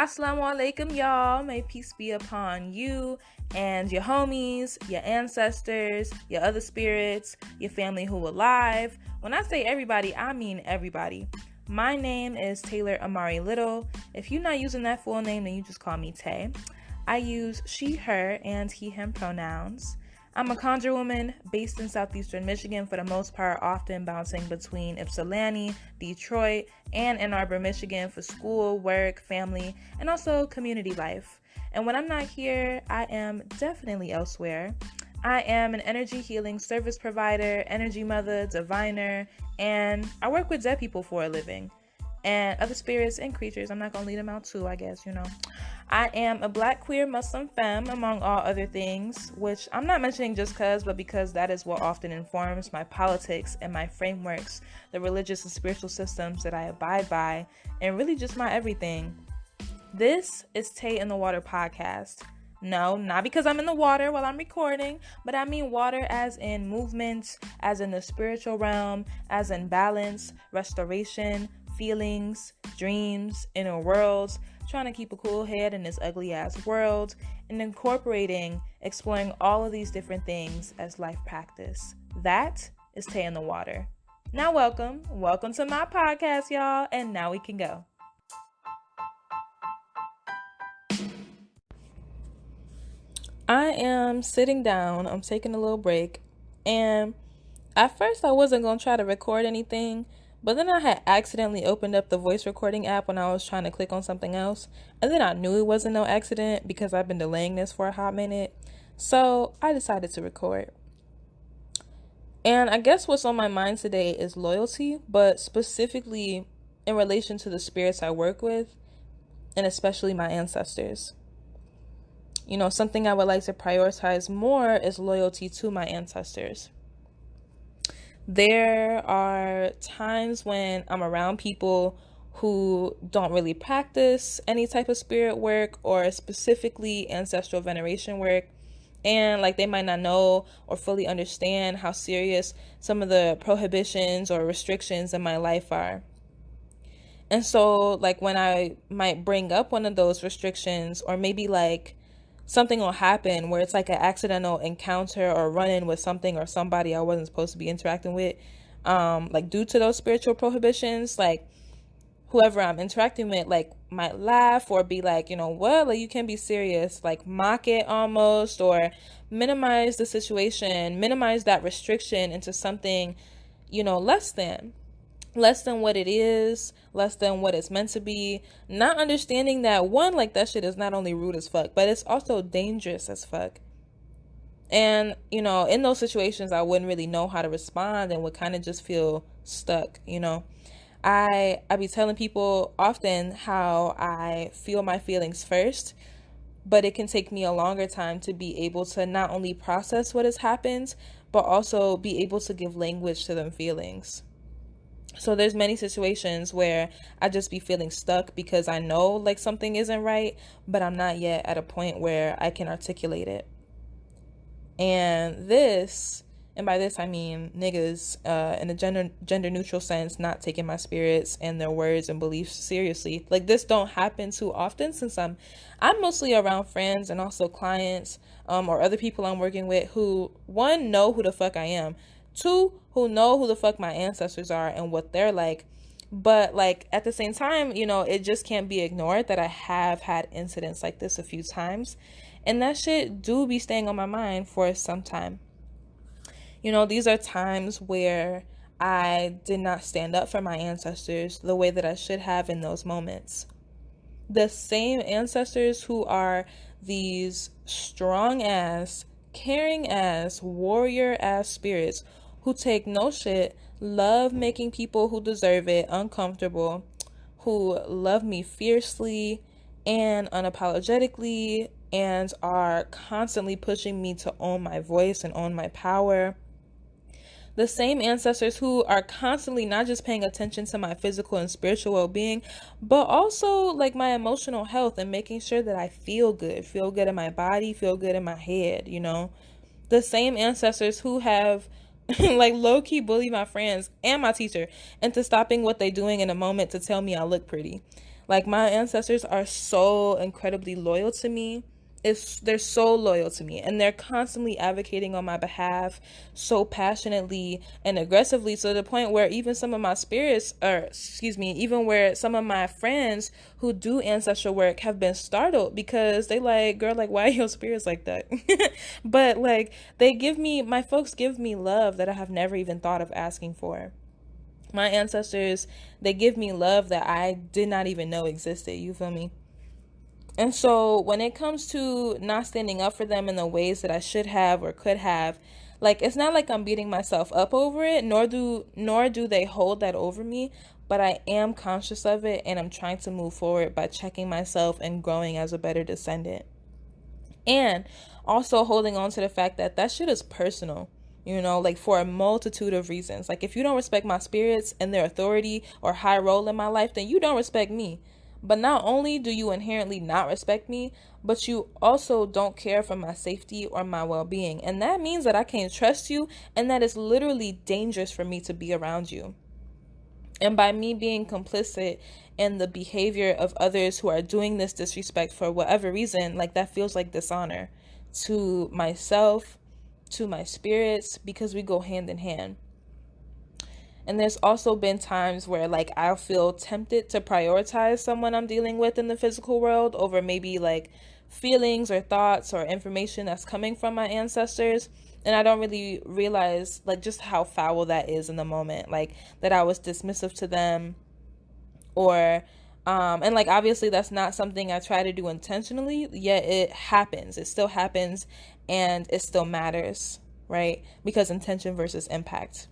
Assalamu alaikum, y'all. May peace be upon you and your homies, your ancestors, your other spirits, your family who alive. When I say everybody, I mean everybody. My name is Taylor Amari Little. If you're not using that full name, then you just call me Tay. I use she, her, and he, him pronouns. I'm a conjure woman based in southeastern Michigan for the most part, often bouncing between Ypsilanti, Detroit, and Ann Arbor, Michigan for school, work, family, and also community life. And when I'm not here, I am definitely elsewhere. I am an energy healing service provider, energy mother, diviner, and I work with dead people for a living. And other spirits and creatures. I'm not going to lead them out too, I guess, I am a Black queer Muslim femme, among all other things, which I'm not mentioning just but because that is what often informs my politics and my frameworks, the religious and spiritual systems that I abide by, and really just my everything. This is Tay in the Water podcast. No, not because I'm in the water while I'm recording, but I mean water as in movement, as in the spiritual realm, as in balance, restoration, feelings, dreams, inner worlds, trying to keep a cool head in this ugly ass world, and exploring all of these different things as life practice. That is Tay in the Water. Now welcome to my podcast, y'all, and now we can go. I am sitting down, I'm taking a little break, and at first I wasn't going to try to record anything, but then I had accidentally opened up the voice recording app when I was trying to click on something else, and then I knew it wasn't no accident because I've been delaying this for a hot minute, so I decided to record. And I guess what's on my mind today is loyalty, but specifically in relation to the spirits I work with, and especially my ancestors. Something I would like to prioritize more is loyalty to my ancestors. There are times when I'm around people who don't really practice any type of spirit work or specifically ancestral veneration work. And they might not know or fully understand how serious some of the prohibitions or restrictions in my life are. And so when I might bring up one of those restrictions, or maybe something will happen where it's an accidental encounter or run-in with something or somebody I wasn't supposed to be interacting with, due to those spiritual prohibitions, whoever I'm interacting with, might laugh or be what, you can be serious, mock it almost, or minimize the situation, minimize that restriction into something, less than what it is, less than what it's meant to be, not understanding that one, that shit is not only rude as fuck, but it's also dangerous as fuck. And, in those situations, I wouldn't really know how to respond and would kind of just feel stuck, I be telling people often how I feel my feelings first, but it can take me a longer time to be able to not only process what has happened, but also be able to give language to them feelings. So there's many situations where I just be feeling stuck because I know something isn't right, but I'm not yet at a point where I can articulate it. And by this I mean niggas in a gender neutral sense, not taking my spirits and their words and beliefs seriously. This don't happen too often since I'm mostly around friends and also clients or other people I'm working with who, one, know who the fuck I am, two, who know who the fuck my ancestors are and what they're like. But at the same time, it just can't be ignored that I have had incidents like this a few times, and that shit do be staying on my mind for some time. These are times where I did not stand up for my ancestors the way that I should have in those moments. The same ancestors who are these strong ass, caring ass, warrior ass spirits who take no shit, love making people who deserve it uncomfortable, who love me fiercely and unapologetically, and are constantly pushing me to own my voice and own my power. The same ancestors who are constantly not just paying attention to my physical and spiritual well-being, but also my emotional health and making sure that I feel good in my body, feel good in my head, The same ancestors who have low-key bully my friends and my teacher into stopping what they're doing in a moment to tell me I look pretty. Like, my ancestors are so incredibly loyal to me. They're so loyal to me, and they're constantly advocating on my behalf so passionately and aggressively, to the point where even some of my spirits, or excuse me, even where some of my friends who do ancestral work have been startled, because they like, girl, like, why are your spirits like that? But like, my folks give me love that I have never even thought of asking for. My ancestors, they give me love that I did not even know existed. You feel me? And so when it comes to not standing up for them in the ways that I should have or could have, like, it's not like I'm beating myself up over it, nor do they hold that over me, but I am conscious of it, and I'm trying to move forward by checking myself and growing as a better descendant. And also holding on to the fact that that shit is personal, like, for a multitude of reasons. Like, if you don't respect my spirits and their authority or high role in my life, then you don't respect me. But not only do you inherently not respect me, but you also don't care for my safety or my well-being. And that means that I can't trust you, and that it's literally dangerous for me to be around you. And by me being complicit in the behavior of others who are doing this disrespect for whatever reason, like, that feels like dishonor to myself, to my spirits, because we go hand in hand. And there's also been times where, like, I'll feel tempted to prioritize someone I'm dealing with in the physical world over maybe like feelings or thoughts or information that's coming from my ancestors. And I don't really realize, like, just how foul that is in the moment. Like, that I was dismissive to them, or and like, obviously that's not something I try to do intentionally, yet it happens. It still happens, and it still matters, right? Because intention versus impact.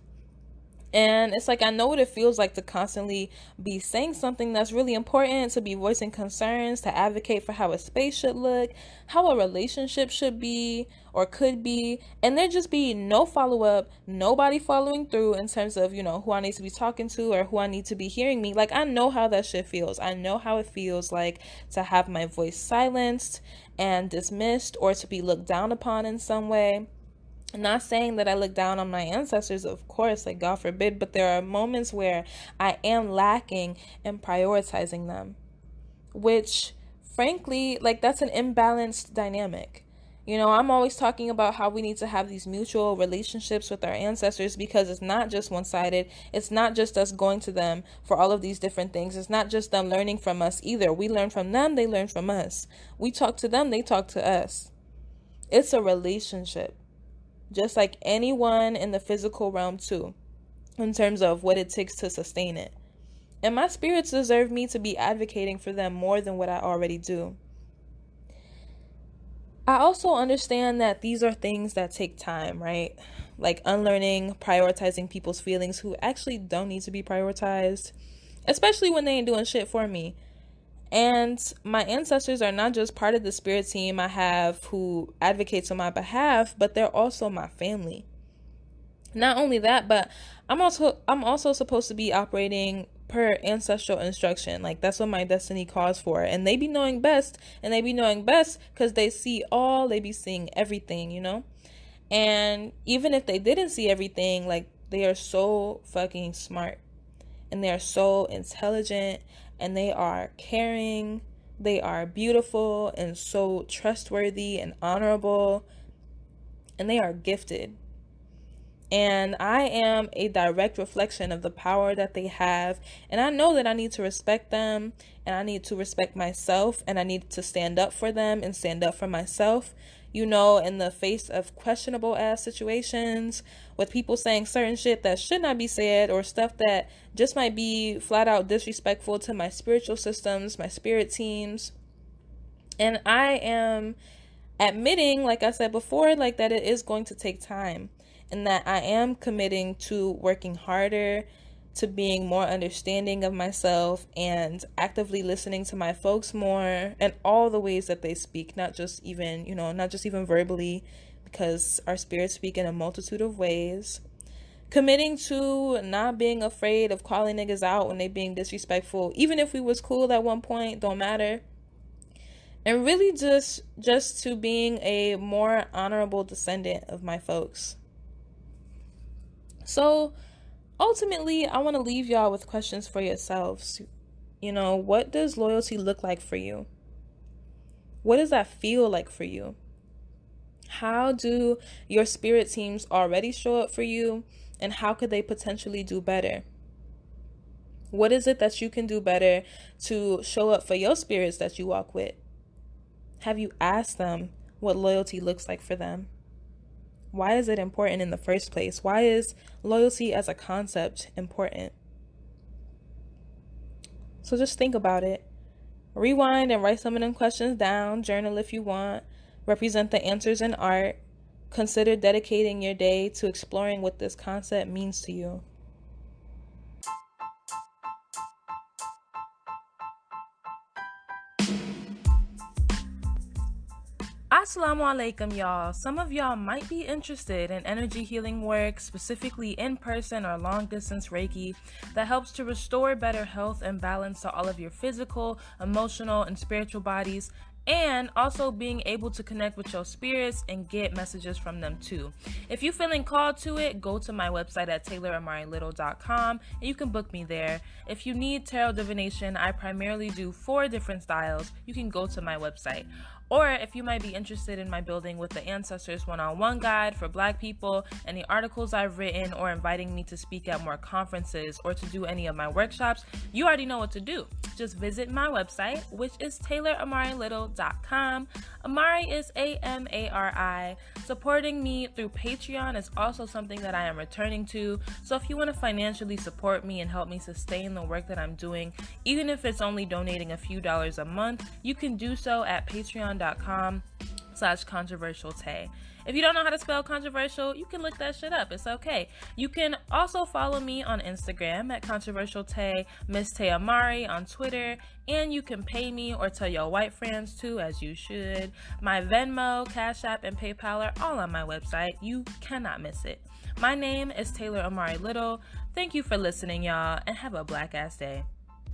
And it's like, I know what it feels like to constantly be saying something that's really important, to be voicing concerns, to advocate for how a space should look, how a relationship should be or could be, and there just be no follow up, nobody following through in terms of, who I need to be talking to or who I need to be hearing me. Like, I know how that shit feels. I know how it feels like to have my voice silenced and dismissed, or to be looked down upon in some way. Not saying that I look down on my ancestors, of course, like, God forbid, but there are moments where I am lacking in prioritizing them, which, frankly, like, that's an imbalanced dynamic. I'm always talking about how we need to have these mutual relationships with our ancestors, because it's not just one-sided. It's not just us going to them for all of these different things. It's not just them learning from us either. We learn from them, they learn from us. We talk to them, they talk to us. It's a relationship, just like anyone in the physical realm too, in terms of what it takes to sustain it. And my spirits deserve me to be advocating for them more than what I already do. I also understand that these are things that take time, right? Like, unlearning, prioritizing people's feelings who actually don't need to be prioritized, especially when they ain't doing shit for me. And my ancestors are not just part of the spirit team I have who advocates on my behalf, but they're also my family. Not only that, but I'm also supposed to be operating per ancestral instruction. Like, that's what my destiny calls for. And they be knowing best, and they be knowing best because they see all, they be seeing everything. And even if they didn't see everything, like, they are so fucking smart, and they are so intelligent, and they are caring, they are beautiful and so trustworthy and honorable, and they are gifted. And I am a direct reflection of the power that they have. And I know that I need to respect them, and I need to respect myself, and I need to stand up for them and stand up for myself, in the face of questionable ass situations with people saying certain shit that should not be said, or stuff that just might be flat out disrespectful to my spiritual systems, my spirit teams. And I am admitting, like I said before, like, that it is going to take time, and that I am committing to working harder, to being more understanding of myself, and actively listening to my folks more, and all the ways that they speak, not just even verbally, because our spirits speak in a multitude of ways. Committing to not being afraid of calling niggas out when they being disrespectful, even if we was cool at one point, don't matter. And really just to being a more honorable descendant of my folks. So ultimately, I want to leave y'all with questions for yourselves. What does loyalty look like for you? What does that feel like for you? How do your spirit teams already show up for you, and how could they potentially do better? What is it that you can do better to show up for your spirits that you walk with? Have you asked them what loyalty looks like for them? Why is it important in the first place? Why is loyalty as a concept important? So just think about it. Rewind and write some of them questions down. Journal if you want. Represent the answers in art. Consider dedicating your day to exploring what this concept means to you. Assalamu alaikum, y'all. Some of y'all might be interested in energy healing work, specifically in-person or long-distance Reiki, that helps to restore better health and balance to all of your physical, emotional, and spiritual bodies, and also being able to connect with your spirits and get messages from them too. If you're feeling called to it, go to my website at TaylorAmariLittle.com and you can book me there. If you need tarot divination, I primarily do 4 different styles. You can go to my website. Or if you might be interested in my Building with the Ancestors one-on-one guide for Black people, any articles I've written, or inviting me to speak at more conferences or to do any of my workshops, you already know what to do. Just visit my website, which is TaylorAmariLittle.com. Amari is Amari. Supporting me through Patreon is also something that I am returning to. So if you want to financially support me and help me sustain the work that I'm doing, even if it's only donating a few dollars a month, you can do so at patreon.com/controversialtay. If you don't know how to spell controversial, you can look that shit up. It's okay. You can also follow me on Instagram at controversialtay, Miss Tay Amari on Twitter, and you can pay me or tell your white friends too, as you should. My Venmo, Cash App, and PayPal are all on my website. You cannot miss it. My name is Taylor Amari Little. Thank you for listening, y'all, and have a black ass day.